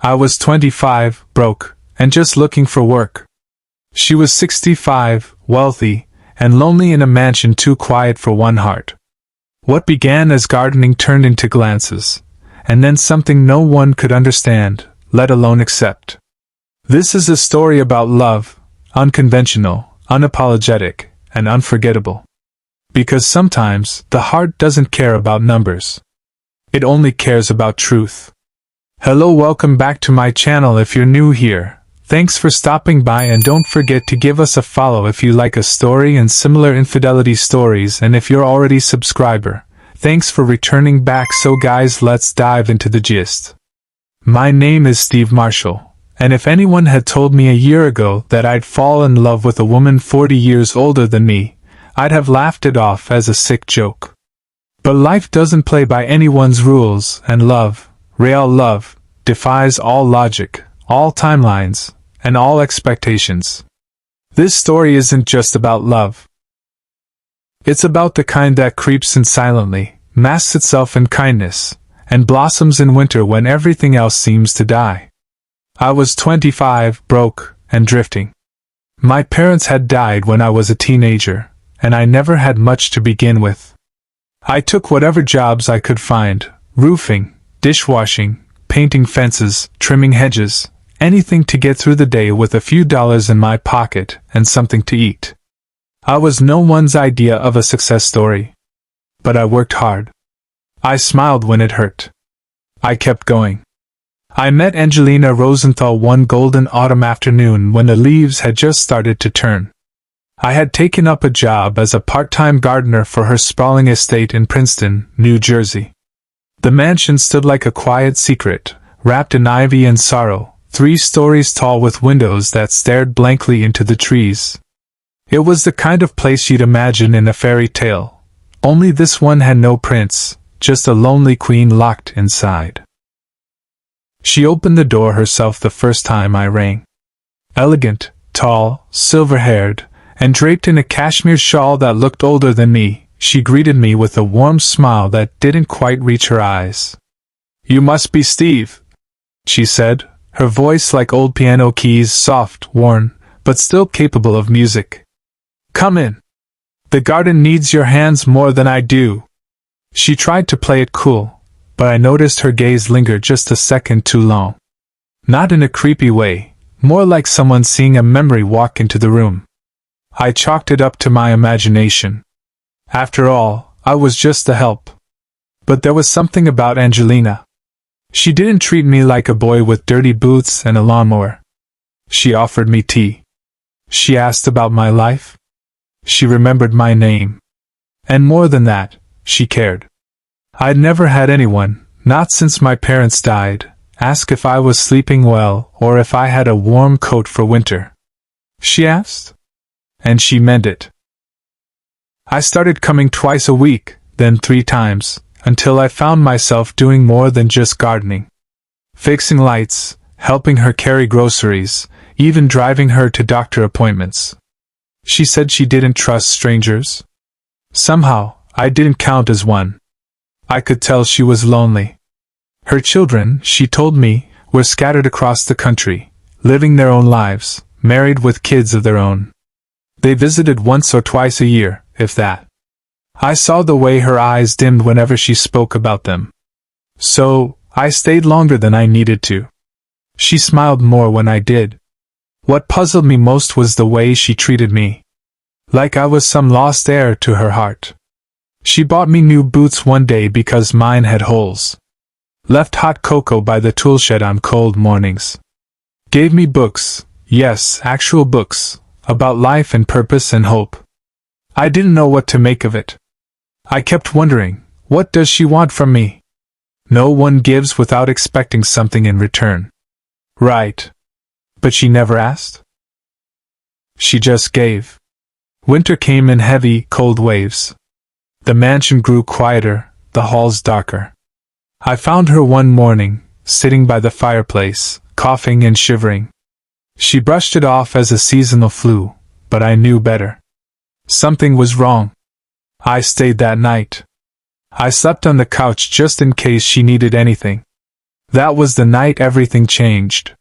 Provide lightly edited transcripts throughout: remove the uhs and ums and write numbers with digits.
I was 25, broke, and just looking for work. She was 65, wealthy, and lonely in a mansion too quiet for one heart. What began as gardening turned into glances, and then something no one could understand, let alone accept. This is a story about love, unconventional, unapologetic, and unforgettable. Because sometimes, the heart doesn't care about numbers. It only cares about truth. Hello, welcome back to my channel if you're new here. Thanks for stopping by, and don't forget to give us a follow if you like a story and similar infidelity stories, and if you're already a subscriber. Thanks for returning back. So guys, let's dive into the gist. My name is Steve Marshall, and if anyone had told me a year ago that I'd fall in love with a woman 40 years older than me, I'd have laughed it off as a sick joke. But life doesn't play by anyone's rules, and love, real love, defies all logic, all timelines, and all expectations. This story isn't just about love. It's about the kind that creeps in silently, masks itself in kindness, and blossoms in winter when everything else seems to die. I was 25, broke, and drifting. My parents had died when I was a teenager, and I never had much to begin with. I took whatever jobs I could find: roofing, dishwashing, painting fences, trimming hedges, anything to get through the day with a few dollars in my pocket and something to eat. I was no one's idea of a success story. But I worked hard. I smiled when it hurt. I kept going. I met Angelina Rosenthal one golden autumn afternoon when the leaves had just started to turn. I had taken up a job as a part-time gardener for her sprawling estate in Princeton, New Jersey. The mansion stood like a quiet secret, wrapped in ivy and sorrow, 3 stories tall with windows that stared blankly into the trees. It was the kind of place you'd imagine in a fairy tale, only this one had no prince, just a lonely queen locked inside. She opened the door herself the first time I rang. Elegant, tall, silver-haired, and draped in a cashmere shawl that looked older than me, she greeted me with a warm smile that didn't quite reach her eyes. "You must be Steve," she said, her voice like old piano keys, soft, worn, but still capable of music. "Come in. The garden needs your hands more than I do." She tried to play it cool, but I noticed her gaze linger just a second too long. Not in a creepy way, more like someone seeing a memory walk into the room. I chalked it up to my imagination. After all, I was just a help. But there was something about Angelina. She didn't treat me like a boy with dirty boots and a lawnmower. She offered me tea. She asked about my life. She remembered my name. And more than that, she cared. I'd never had anyone, not since my parents died, ask if I was sleeping well or if I had a warm coat for winter. She asked. And she meant it. I started coming twice a week, then 3 times, until I found myself doing more than just gardening. Fixing lights, helping her carry groceries, even driving her to doctor appointments. She said she didn't trust strangers. Somehow, I didn't count as one. I could tell she was lonely. Her children, she told me, were scattered across the country, living their own lives, married with kids of their own. They visited once or twice a year, if that. I saw the way her eyes dimmed whenever she spoke about them. So, I stayed longer than I needed to. She smiled more when I did. What puzzled me most was the way she treated me. Like I was some lost heir to her heart. She bought me new boots one day because mine had holes. Left hot cocoa by the toolshed on cold mornings. Gave me books, yes, actual books, about life and purpose and hope. I didn't know what to make of it. I kept wondering, what does she want from me? No one gives without expecting something in return. Right. But she never asked. She just gave. Winter came in heavy, cold waves. The mansion grew quieter, the halls darker. I found her one morning, sitting by the fireplace, coughing and shivering. She brushed it off as a seasonal flu, but I knew better. Something was wrong. I stayed that night. I slept on the couch just in case she needed anything. That was the night everything changed.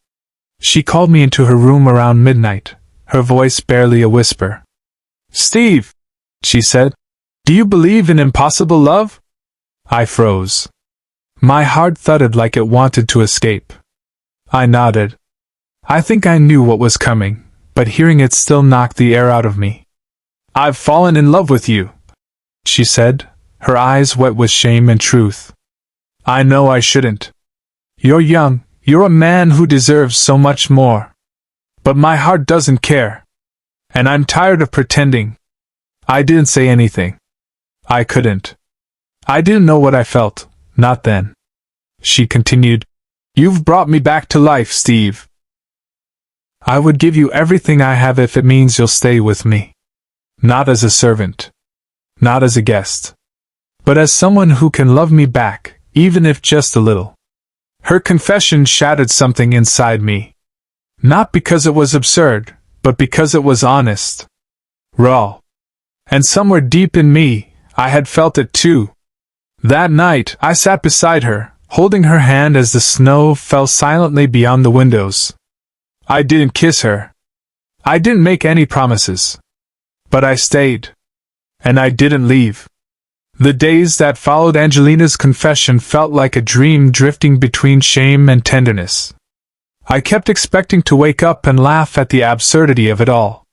She called me into her room around midnight, her voice barely a whisper. "Steve," she said, "do you believe in impossible love?" I froze. My heart thudded like it wanted to escape. I nodded. I think I knew what was coming, but hearing it still knocked the air out of me. "I've fallen in love with you," she said, her eyes wet with shame and truth. "I know I shouldn't. You're young, you're a man who deserves so much more. But my heart doesn't care. And I'm tired of pretending." I didn't say anything. I couldn't. I didn't know what I felt, not then. She continued, "You've brought me back to life, Steve. I would give you everything I have if it means you'll stay with me. Not as a servant. Not as a guest. But as someone who can love me back, even if just a little." Her confession shattered something inside me. Not because it was absurd, but because it was honest. Raw. And somewhere deep in me, I had felt it too. That night, I sat beside her, holding her hand as the snow fell silently beyond the windows. I didn't kiss her. I didn't make any promises. But I stayed. And I didn't leave. The days that followed Angelina's confession felt like a dream drifting between shame and tenderness. I kept expecting to wake up and laugh at the absurdity of it all.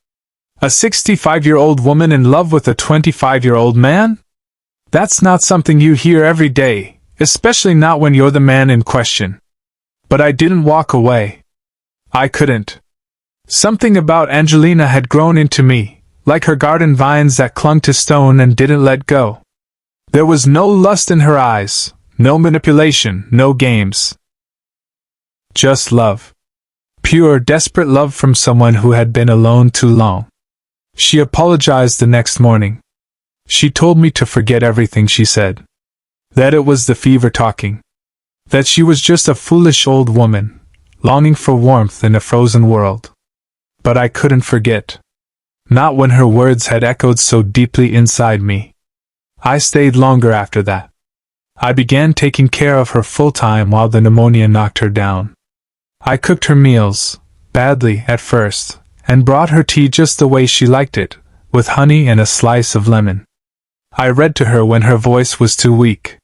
A 65-year-old woman in love with a 25-year-old man? That's not something you hear every day, especially not when you're the man in question. But I didn't walk away. I couldn't. Something about Angelina had grown into me, like her garden vines that clung to stone and didn't let go. There was no lust in her eyes, no manipulation, no games. Just love. Pure, desperate love from someone who had been alone too long. She apologized the next morning. She told me to forget everything she said. That it was the fever talking. That she was just a foolish old woman, longing for warmth in a frozen world. But I couldn't forget. Not when her words had echoed so deeply inside me. I stayed longer after that. I began taking care of her full-time while the pneumonia knocked her down. I cooked her meals, badly at first, and brought her tea just the way she liked it, with honey and a slice of lemon. I read to her when her voice was too weak.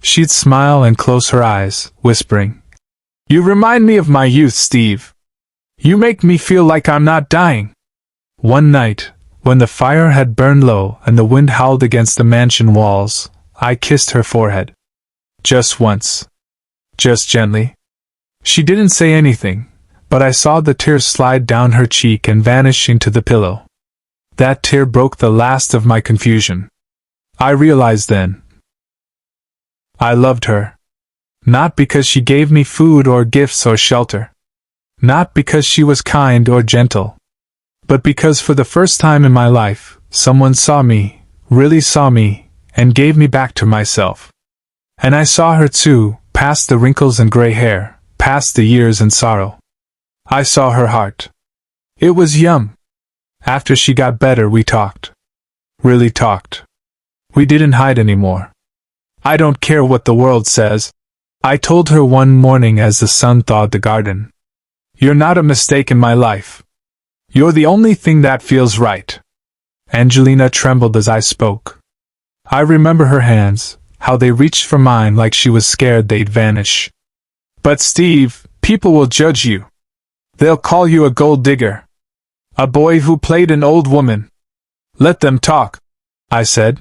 She'd smile and close her eyes, whispering, "You remind me of my youth, Steve. You make me feel like I'm not dying." One night, when the fire had burned low and the wind howled against the mansion walls, I kissed her forehead. Just once. Just gently. She didn't say anything, but I saw the tears slide down her cheek and vanish into the pillow. That tear broke the last of my confusion. I realized then. I loved her. Not because she gave me food or gifts or shelter. Not because she was kind or gentle. But because for the first time in my life, someone saw me, really saw me, and gave me back to myself. And I saw her too, past the wrinkles and gray hair, past the years and sorrow. I saw her heart. It was yum. After she got better, we talked. Really talked. We didn't hide anymore. "I don't care what the world says," I told her one morning as the sun thawed the garden. "You're not a mistake in my life. You're the only thing that feels right." Angelina trembled as I spoke. I remember her hands, how they reached for mine like she was scared they'd vanish. "But Steve, people will judge you. They'll call you a gold digger. A boy who played an old woman." "Let them talk," I said.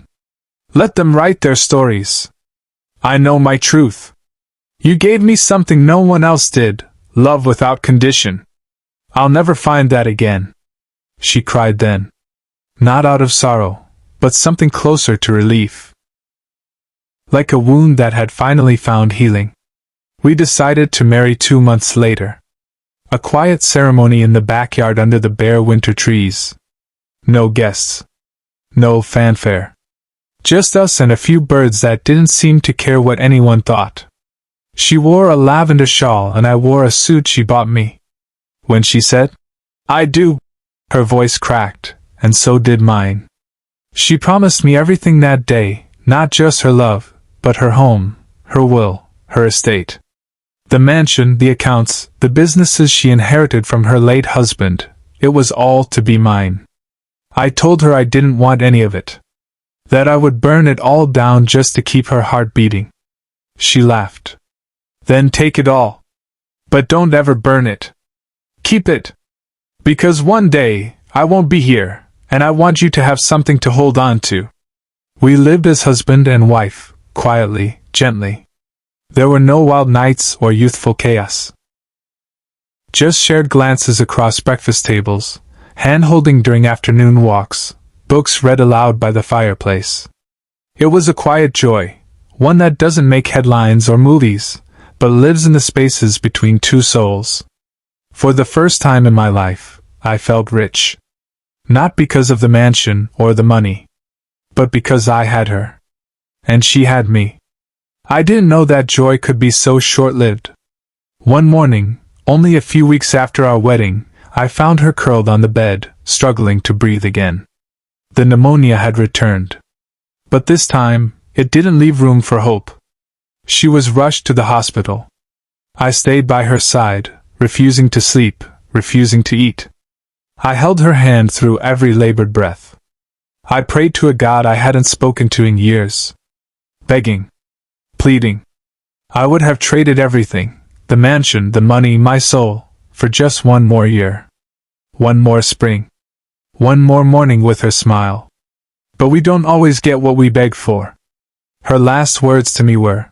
"Let them write their stories. I know my truth. You gave me something no one else did, love without condition. I'll never find that again." She cried then. Not out of sorrow, but something closer to relief. Like a wound that had finally found healing. We decided to marry 2 months later. A quiet ceremony in the backyard under the bare winter trees. No guests. No fanfare. Just us and a few birds that didn't seem to care what anyone thought. She wore a lavender shawl and I wore a suit she bought me. When she said, "I do," her voice cracked, and so did mine. She promised me everything that day, not just her love, but her home, her will, her estate. The mansion, the accounts, the businesses she inherited from her late husband, it was all to be mine. I told her I didn't want any of it. That I would burn it all down just to keep her heart beating. She laughed. Then take it all. But don't ever burn it. Keep it. Because one day, I won't be here, and I want you to have something to hold on to. We lived as husband and wife, quietly, gently. There were no wild nights or youthful chaos. Just shared glances across breakfast tables, hand-holding during afternoon walks, books read aloud by the fireplace. It was a quiet joy, one that doesn't make headlines or movies, but lives in the spaces between two souls. For the first time in my life, I felt rich. Not because of the mansion or the money, but because I had her. And she had me. I didn't know that joy could be so short-lived. One morning, only a few weeks after our wedding, I found her curled on the bed, struggling to breathe again. The pneumonia had returned. But this time, it didn't leave room for hope. She was rushed to the hospital. I stayed by her side, refusing to sleep, refusing to eat. I held her hand through every labored breath. I prayed to a God I hadn't spoken to in years. Begging. Pleading. I would have traded everything, the mansion, the money, my soul, for just one more year. One more spring. One more morning with her smile. But we don't always get what we beg for. Her last words to me were,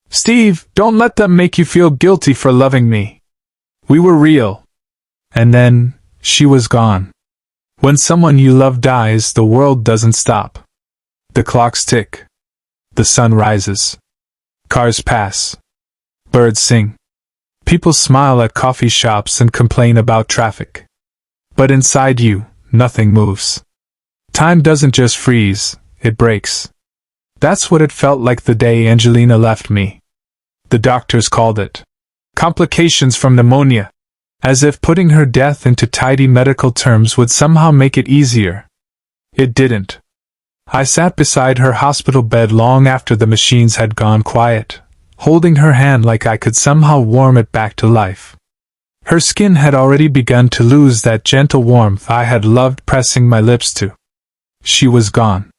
"Steve, don't let them make you feel guilty for loving me. We were real." And then, she was gone. When someone you love dies, the world doesn't stop. The clocks tick. The sun rises. Cars pass. Birds sing. People smile at coffee shops and complain about traffic. But inside you, nothing moves. Time doesn't just freeze, it breaks. That's what it felt like the day Angelina left me. The doctors called it complications from pneumonia, as if putting her death into tidy medical terms would somehow make it easier. It didn't. I sat beside her hospital bed long after the machines had gone quiet, holding her hand like I could somehow warm it back to life. Her skin had already begun to lose that gentle warmth I had loved pressing my lips to. She was gone.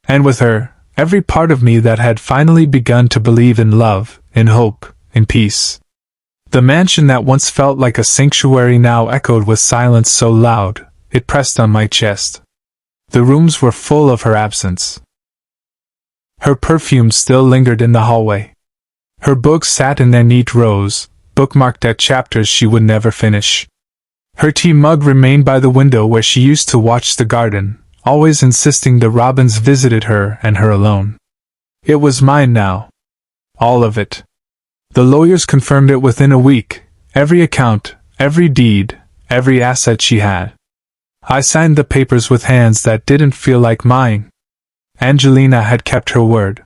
And with her, every part of me that had finally begun to believe in love, in hope, in peace. The mansion that once felt like a sanctuary now echoed with silence so loud, it pressed on my chest. The rooms were full of her absence. Her perfume still lingered in the hallway. Her books sat in their neat rows, bookmarked at chapters she would never finish. Her tea mug remained by the window where she used to watch the garden, always insisting the robins visited her and her alone. It was mine now. All of it. The lawyers confirmed it within a week, every account, every deed, every asset she had. I signed the papers with hands that didn't feel like mine. Angelina had kept her word.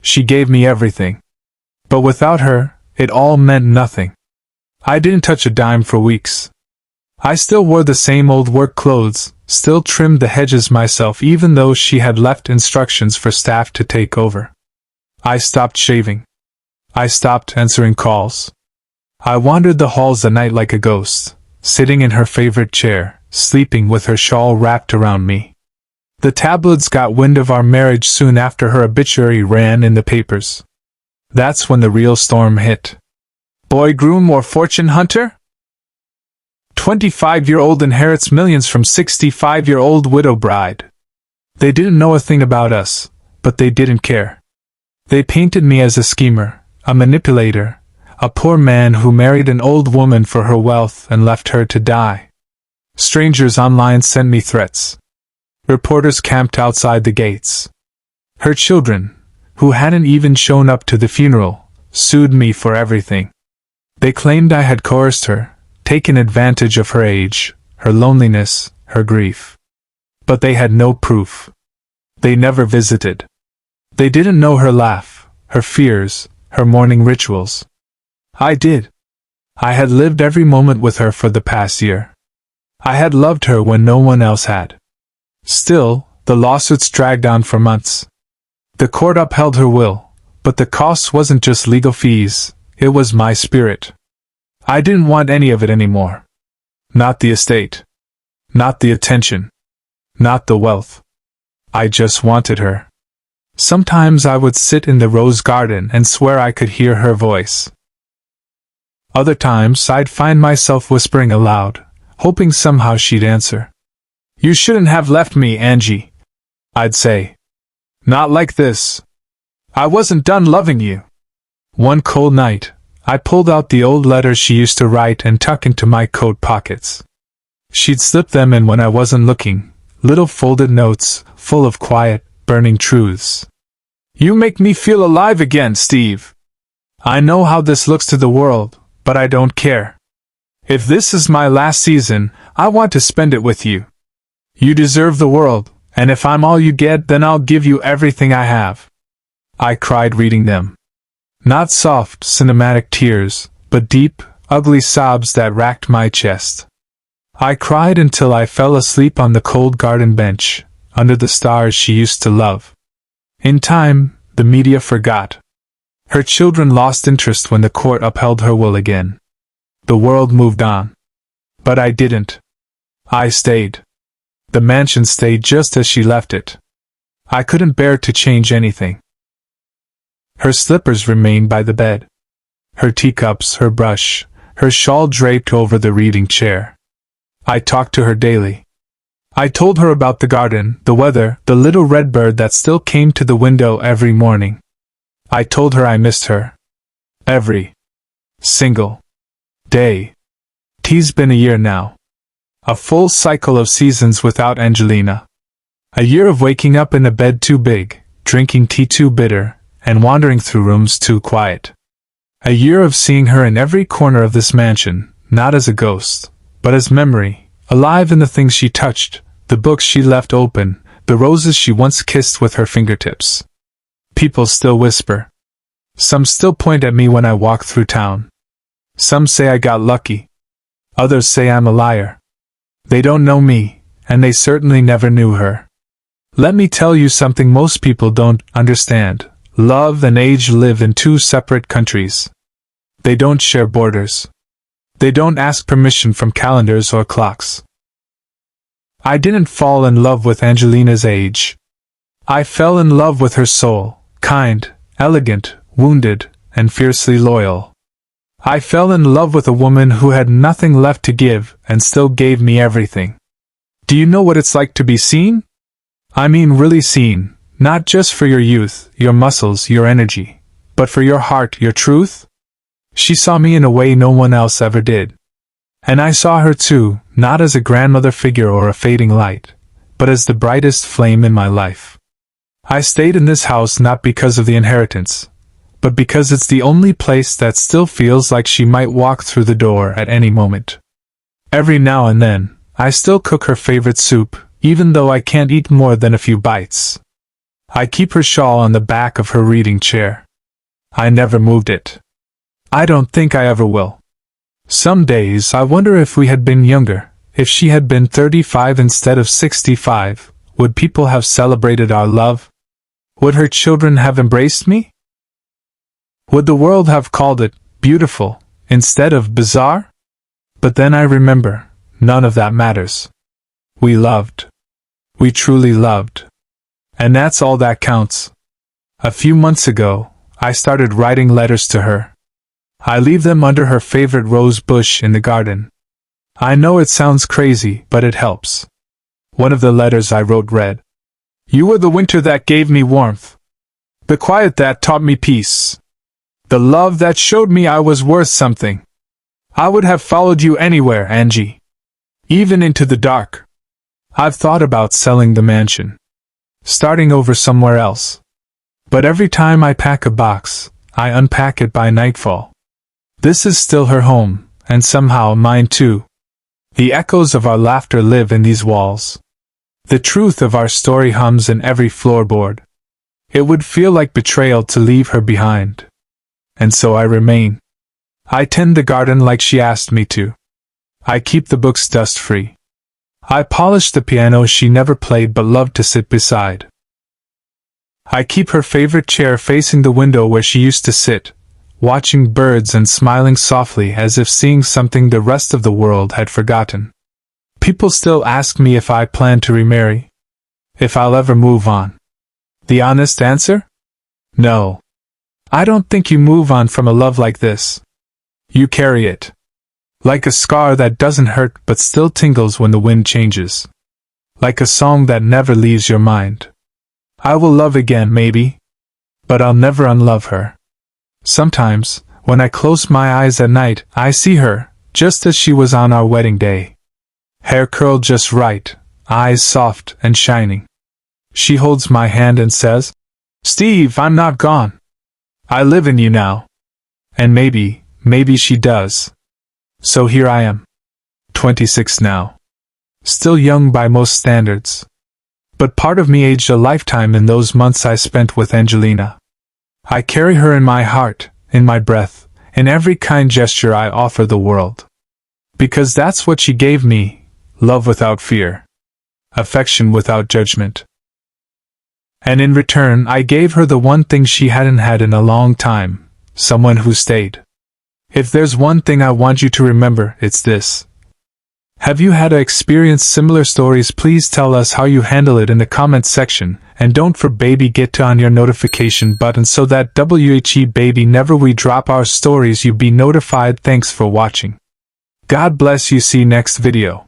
She gave me everything. But without her, it all meant nothing. I didn't touch a dime for weeks. I still wore the same old work clothes, still trimmed the hedges myself even though she had left instructions for staff to take over. I stopped shaving. I stopped answering calls. I wandered the halls at night like a ghost, sitting in her favorite chair, sleeping with her shawl wrapped around me. The tabloids got wind of our marriage soon after her obituary ran in the papers. That's when the real storm hit. Boy groom or fortune hunter? 25-year-old inherits millions from 65-year-old widow bride. They didn't know a thing about us, but they didn't care. They painted me as a schemer, a manipulator, a poor man who married an old woman for her wealth and left her to die. Strangers online sent me threats. Reporters camped outside the gates. Her children, who hadn't even shown up to the funeral, sued me for everything. They claimed I had coerced her, taken advantage of her age, her loneliness, her grief. But they had no proof. They never visited. They didn't know her laugh, her fears, her morning rituals. I did. I had lived every moment with her for the past year. I had loved her when no one else had. Still, the lawsuits dragged on for months. The court upheld her will, But the cost wasn't just legal fees, it was my spirit. I didn't want any of it anymore. Not the estate. Not the attention. Not the wealth. I just wanted her. Sometimes I would sit in the rose garden and swear I could hear her voice. Other times I'd find myself whispering aloud, hoping somehow she'd answer. "You shouldn't have left me, Angie," I'd say. "Not like this. I wasn't done loving you." One cold night, I pulled out the old letters she used to write and tuck into my coat pockets. She'd slip them in when I wasn't looking, little folded notes, full of quiet, burning truths. "You make me feel alive again, Steve. I know how this looks to the world, but I don't care. If this is my last season, I want to spend it with you. You deserve the world, and if I'm all you get, then I'll give you everything I have." I cried reading them. Not soft, cinematic tears, but deep, ugly sobs that racked my chest. I cried until I fell asleep on the cold garden bench, under the stars she used to love. In time, the media forgot. Her children lost interest when the court upheld her will again. The world moved on. But I didn't. I stayed. The mansion stayed just as she left it. I couldn't bear to change anything. Her slippers remained by the bed. Her teacups, her brush, her shawl draped over the reading chair. I talked to her daily. I told her about the garden, the weather, the little red bird that still came to the window every morning. I told her I missed her. Every single day. T's been a year now. A full cycle of seasons without Angelina. A year of waking up in a bed too big, drinking tea too bitter, and wandering through rooms too quiet. A year of seeing her in every corner of this mansion, not as a ghost, but as memory, alive in the things she touched, the books she left open, the roses she once kissed with her fingertips. People still whisper. Some still point at me when I walk through town. Some say I got lucky. Others say I'm a liar. They don't know me, and they certainly never knew her. Let me tell you something most people don't understand. Love and age live in two separate countries. They don't share borders. They don't ask permission from calendars or clocks. I didn't fall in love with Angelina's age. I fell in love with her soul, kind, elegant, wounded, and fiercely loyal. I fell in love with a woman who had nothing left to give and still gave me everything. Do you know what it's like to be seen? I mean really seen, not just for your youth, your muscles, your energy, but for your heart, your truth? She saw me in a way no one else ever did. And I saw her too, not as a grandmother figure or a fading light, but as the brightest flame in my life. I stayed in this house not because of the inheritance, but because it's the only place that still feels like she might walk through the door at any moment. Every now and then, I still cook her favorite soup, even though I can't eat more than a few bites. I keep her shawl on the back of her reading chair. I never moved it. I don't think I ever will. Some days I wonder if we had been younger, if she had been 35 instead of 65, would people have celebrated our love? Would her children have embraced me? Would the world have called it beautiful instead of bizarre? But then I remember, none of that matters. We loved. We truly loved. And that's all that counts. A few months ago, I started writing letters to her. I leave them under her favorite rose bush in the garden. I know it sounds crazy, but it helps. One of the letters I wrote read, "You were the winter that gave me warmth. The quiet that taught me peace. The love that showed me I was worth something. I would have followed you anywhere, Angie. Even into the dark. I've thought about selling the mansion. Starting over somewhere else. But every time I pack a box, I unpack it by nightfall. This is still her home, and somehow mine too. The echoes of our laughter live in these walls. The truth of our story hums in every floorboard. It would feel like betrayal to leave her behind. And so I remain. I tend the garden like she asked me to. I keep the books dust-free. I polish the piano she never played but loved to sit beside. I keep her favorite chair facing the window where she used to sit, watching birds and smiling softly as if seeing something the rest of the world had forgotten. People still ask me if I plan to remarry, if I'll ever move on. The honest answer? No. I don't think you move on from a love like this. You carry it. Like a scar that doesn't hurt but still tingles when the wind changes. Like a song that never leaves your mind. I will love again, maybe. But I'll never unlove her. Sometimes, when I close my eyes at night, I see her, just as she was on our wedding day. Hair curled just right, eyes soft and shining. She holds my hand and says, "Steve, I'm not gone. I live in you now." And maybe she does. So here I am. 26 now. Still young by most standards. But part of me aged a lifetime in those months I spent with Angelina. I carry her in my heart, in my breath, in every kind gesture I offer the world. Because that's what she gave me, love without fear. Affection without judgment. And in return I gave her the one thing she hadn't had in a long time, someone who stayed. If there's one thing I want you to remember, it's this. Have you had experienced similar stories? Please tell us how you handle it in the comments section, and don't forget to get on your notification button so that whenever we drop our stories you be notified. Thanks for watching. God bless you. See next video.